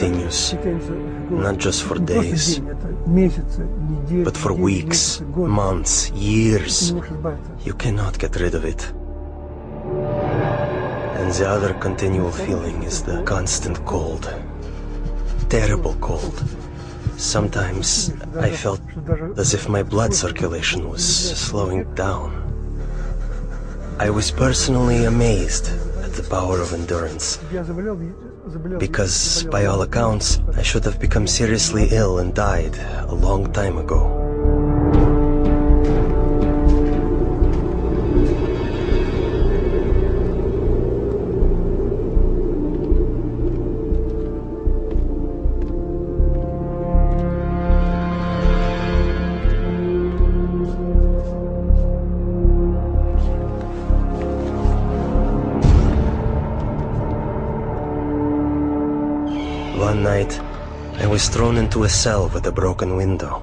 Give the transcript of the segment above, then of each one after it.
continues, not just for days, but for weeks, months, years. You cannot get rid of it. And the other continual feeling is the constant cold. Terrible cold. Sometimes I felt as if my blood circulation was slowing down. I was personally amazed at the power of endurance, because by all accounts, I should have become seriously ill and died a long time ago. One night, I was thrown into a cell with a broken window.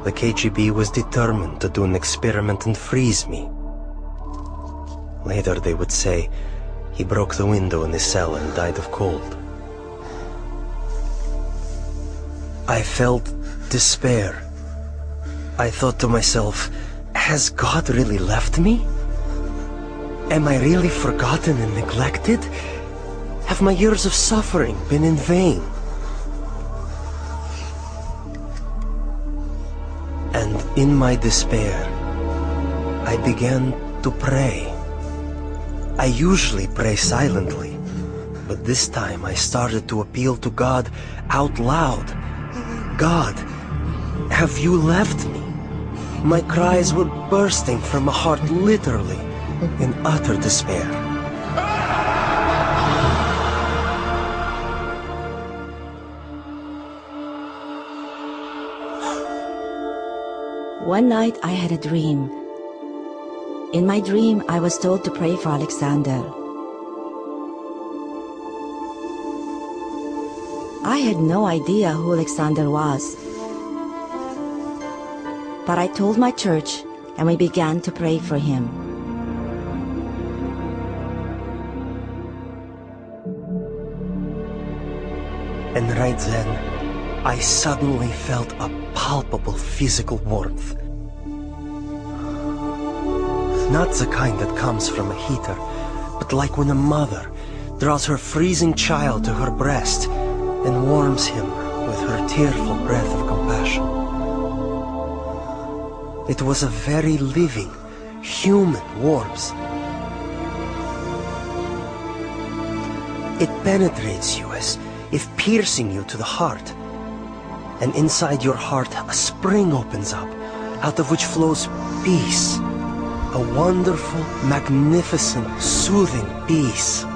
The KGB was determined to do an experiment and freeze me. Later they would say he broke the window in his cell and died of cold. I felt despair. I thought to myself, has God really left me? Am I really forgotten and neglected? Have my years of suffering been in vain? And in my despair, I began to pray. I usually pray silently, but this time I started to appeal to God out loud. God, have you left me? My cries were bursting from a heart literally in utter despair. One night I had a dream. In my dream, I was told to pray for Alexander. I had no idea who Alexander was. But I told my church, and we began to pray for him. And right then, I suddenly felt a palpable physical warmth. Not the kind that comes from a heater, but like when a mother draws her freezing child to her breast and warms him with her tearful breath of compassion. It was a very living, human warmth. It penetrates you as if piercing you to the heart. And inside your heart, a spring opens up, out of which flows peace. A wonderful, magnificent, soothing peace.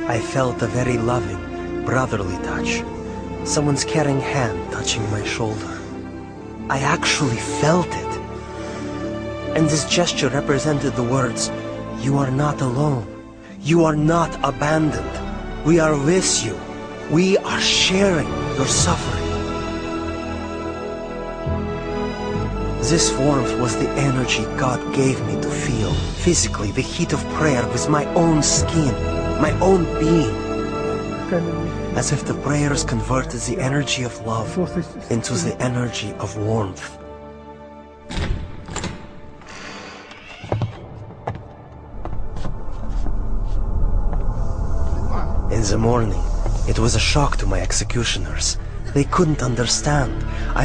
I felt a very loving, brotherly touch. Someone's caring hand touching my shoulder. I actually felt it. And this gesture represented the words, "You are not alone. You are not abandoned. We are with you. We are sharing your suffering." This warmth was the energy God gave me to feel physically the heat of prayer with my own skin, my own being. As if the prayers converted the energy of love into the energy of warmth. In the morning, it was a shock to my executioners. They couldn't understand.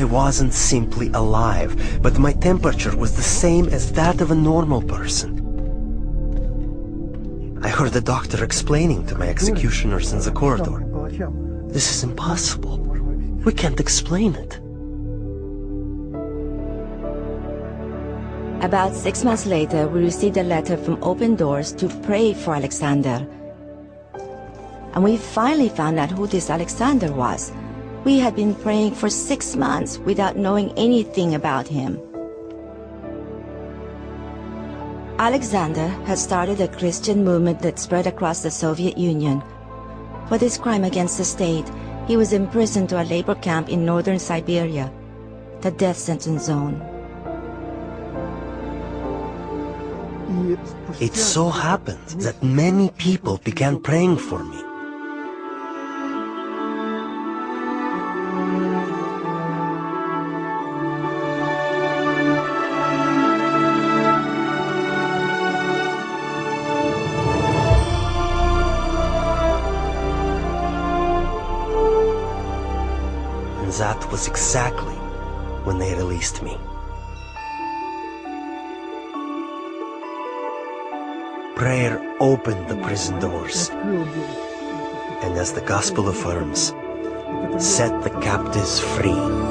I wasn't simply alive, but my temperature was the same as that of a normal person. I heard the doctor explaining to my executioners in the corridor, "This is impossible. We can't explain it." About 6 months later, we received a letter from Open Doors to pray for Alexander. And we finally found out who this Alexander was. We had been praying for 6 months without knowing anything about him. Alexander had started a Christian movement that spread across the Soviet Union. For this crime against the state, he was imprisoned to a labor camp in northern Siberia. the death sentence zone. It so happened that many people began praying for me. And that was exactly when they released me. Prayer opened the prison doors, and as the gospel affirms, set the captives free.